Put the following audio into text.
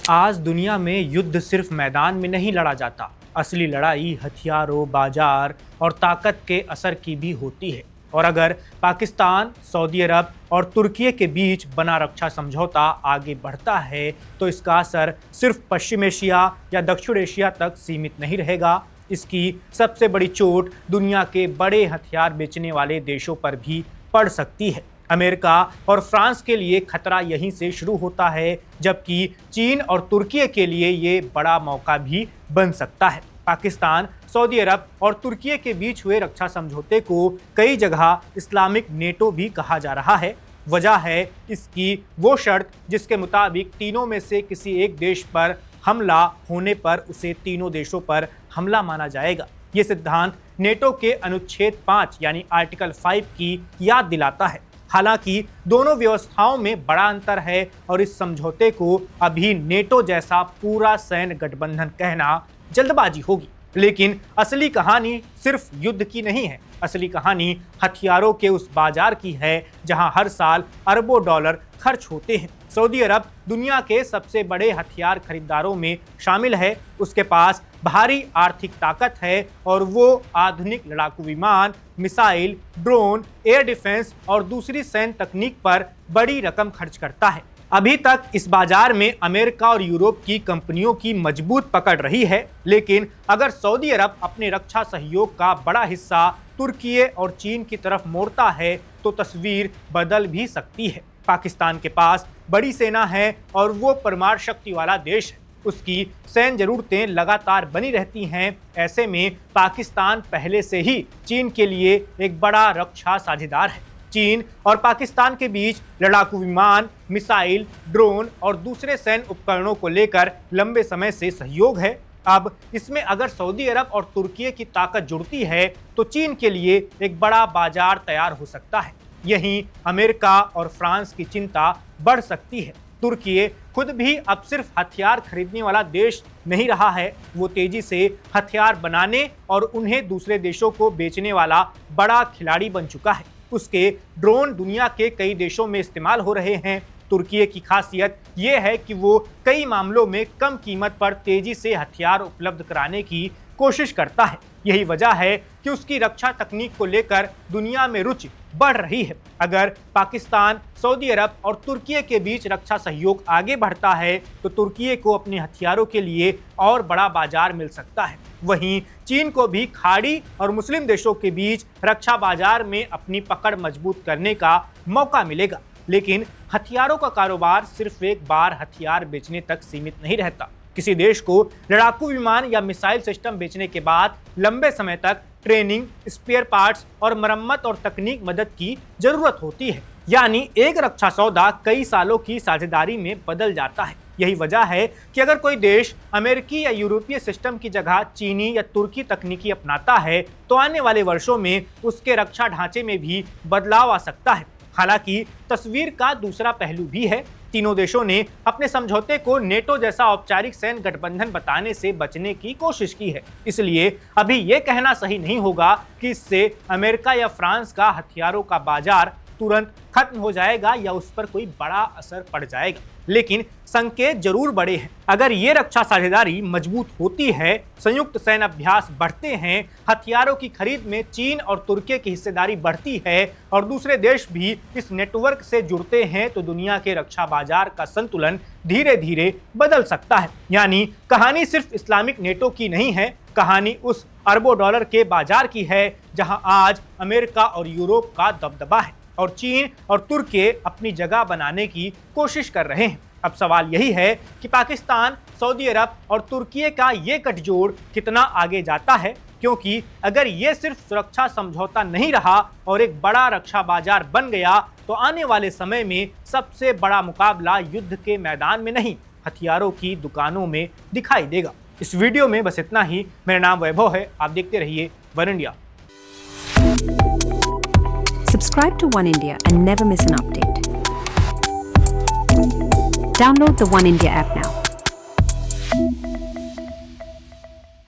आज दुनिया में युद्ध सिर्फ मैदान में नहीं लड़ा जाता, असली लड़ाई हथियारों, बाजार और ताकत के असर की भी होती है। और अगर पाकिस्तान, सऊदी अरब और तुर्की के बीच बना रक्षा समझौता आगे बढ़ता है तो इसका असर सिर्फ पश्चिम एशिया या दक्षिण एशिया तक सीमित नहीं रहेगा। इसकी सबसे बड़ी चोट दुनिया के बड़े हथियार बेचने वाले देशों पर भी पड़ सकती है। अमेरिका और फ्रांस के लिए खतरा यहीं से शुरू होता है, जबकि चीन और तुर्की के लिए ये बड़ा मौका भी बन सकता है। पाकिस्तान, सऊदी अरब और तुर्की के बीच हुए रक्षा समझौते को कई जगह इस्लामिक नेटो भी कहा जा रहा है। वजह है इसकी वो शर्त जिसके मुताबिक तीनों में से किसी एक देश पर हमला होने पर उसे तीनों देशों पर हमला माना जाएगा। ये सिद्धांत नेटो के अनुच्छेद 5 यानी आर्टिकल 5 की याद दिलाता है। हालांकि दोनों व्यवस्थाओं में बड़ा अंतर है और इस समझौते को अभी नेटो जैसा पूरा सैन्य गठबंधन कहना जल्दबाजी होगी। लेकिन असली कहानी सिर्फ युद्ध की नहीं है। असली कहानी हथियारों के उस बाजार की है जहां हर साल अरबों डॉलर खर्च होते हैं। सऊदी अरब दुनिया के सबसे बड़े हथियार खरीदारों में शामिल है। उसके पास भारी आर्थिक ताकत है और वो आधुनिक लड़ाकू विमान, मिसाइल, ड्रोन, एयर डिफेंस और दूसरी सैन्य तकनीक पर बड़ी रकम खर्च करता है। अभी तक इस बाजार में अमेरिका और यूरोप की कंपनियों की मजबूत पकड़ रही है, लेकिन अगर सऊदी अरब अपने रक्षा सहयोग का बड़ा हिस्सा तुर्की और चीन की तरफ मोड़ता है तो तस्वीर बदल भी सकती है। पाकिस्तान के पास बड़ी सेना है और वो परमाणु शक्ति वाला देश है। उसकी सैन्य जरूरतें लगातार बनी रहती हैं। ऐसे में पाकिस्तान पहले से ही चीन के लिए एक बड़ा रक्षा साझेदार है। चीन और पाकिस्तान के बीच लड़ाकू विमान, मिसाइल, ड्रोन और दूसरे सैन्य उपकरणों को लेकर लंबे समय से सहयोग है। अब इसमें अगर सऊदी अरब और तुर्की की ताकत जुड़ती है तो चीन के लिए एक बड़ा बाजार तैयार हो सकता है। यहीं अमेरिका और फ्रांस की चिंता बढ़ सकती है। तुर्की खुद भी अब सिर्फ हथियार खरीदने वाला देश नहीं रहा है, वो तेजी से हथियार बनाने और उन्हें दूसरे देशों को बेचने वाला बड़ा खिलाड़ी बन चुका है। उसके ड्रोन दुनिया के कई देशों में इस्तेमाल हो रहे हैं। तुर्की की खासियत ये है कि वो कई मामलों में कम कीमत पर तेजी से हथियार उपलब्ध कराने की कोशिश करता है। यही वजह है कि उसकी रक्षा तकनीक को लेकर दुनिया में रुचि बढ़ रही है। अगर पाकिस्तान, सऊदी अरब और तुर्की के बीच रक्षा सहयोग आगे बढ़ता है तो तुर्की को अपने हथियारों के लिए और बड़ा बाजार मिल सकता है। वहीं चीन को भी खाड़ी और मुस्लिम देशों के बीच रक्षा बाजार में अपनी पकड़ मजबूत करने का मौका मिलेगा। लेकिन हथियारों का कारोबार सिर्फ एक बार हथियार बेचने तक सीमित नहीं रहता। किसी देश को लड़ाकू विमान या मिसाइल सिस्टम बेचने के बाद लंबे समय तक ट्रेनिंग, स्पेयर पार्ट्स और मरम्मत और तकनीक मदद की जरूरत होती है। यानी एक रक्षा सौदा कई सालों की साझेदारी में बदल जाता है। यही वजह है कि अगर कोई देश अमेरिकी या यूरोपीय सिस्टम की जगह चीनी या तुर्की तकनीकी अपनाता है तो आने वाले वर्षों में उसके रक्षा ढांचे में भी बदलाव आ सकता है। हालांकि तस्वीर का दूसरा पहलू भी है। तीनों देशों ने अपने समझौते को नेटो जैसा औपचारिक सैन्य गठबंधन बताने से बचने की कोशिश की है। इसलिए अभी ये कहना सही नहीं होगा कि इससे अमेरिका या फ्रांस का हथियारों का बाजार तुरंत खत्म हो जाएगा या उस पर कोई बड़ा असर पड़ जाएगा। लेकिन संकेत जरूर बड़े हैं। अगर ये रक्षा साझेदारी मजबूत होती है, संयुक्त सैन्य अभ्यास बढ़ते हैं, हथियारों की खरीद में चीन और तुर्की की हिस्सेदारी बढ़ती है और दूसरे देश भी इस नेटवर्क से जुड़ते हैं तो दुनिया के रक्षा बाजार का संतुलन धीरे धीरे बदल सकता है। यानी कहानी सिर्फ इस्लामिक नेटो की नहीं है, कहानी उस अरबों डॉलर के बाजार की है जहां आज अमेरिका और यूरोप का दबदबा है और चीन और तुर्की अपनी जगह बनाने की कोशिश कर रहे हैं। अब सवाल यही है कि पाकिस्तान, सऊदी अरब और तुर्की का ये गठजोड़ कितना आगे जाता है, क्योंकि अगर ये सिर्फ सुरक्षा समझौता नहीं रहा और एक बड़ा रक्षा बाजार बन गया तो आने वाले समय में सबसे बड़ा मुकाबला युद्ध के मैदान में नहीं, हथियारों की दुकानों में दिखाई देगा। इस वीडियो में बस इतना ही। मेरा नाम वैभव है, आप देखते रहिए one India. Subscribe to One India and never miss an update. Download the One India app now.